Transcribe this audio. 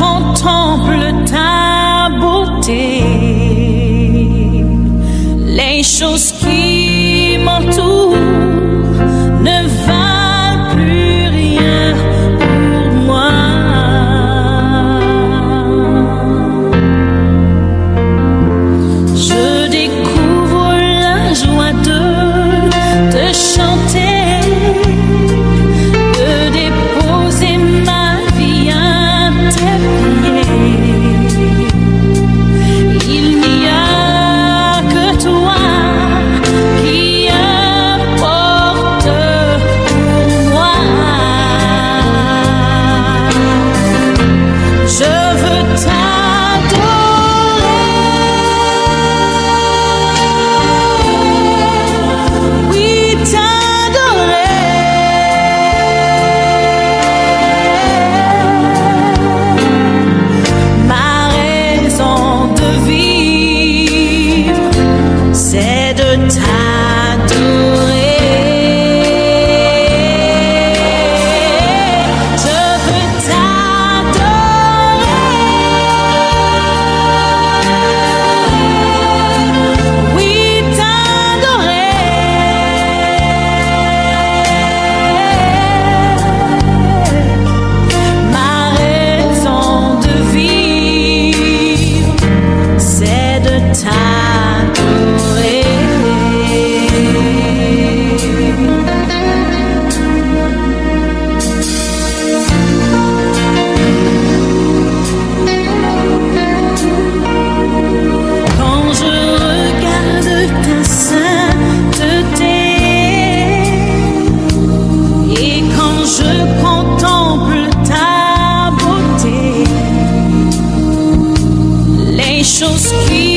contemple ta beauté, les choses qui m'entourent ne valent plus rien pour moi. Je découvre la joie de te chanter, de déposer ma vie à tes pieds. Il n'y a que toi qui importe pour moi. Je veux t'adorer, oui t'adorer. Ma raison de vivre, c'est de t'adorer. Je veux t'adorer, oui t'adorer. Ma raison de vivre, c'est de t'adorer. Quand je regarde ta sainteté et quand je contemple ta beauté, les choses qui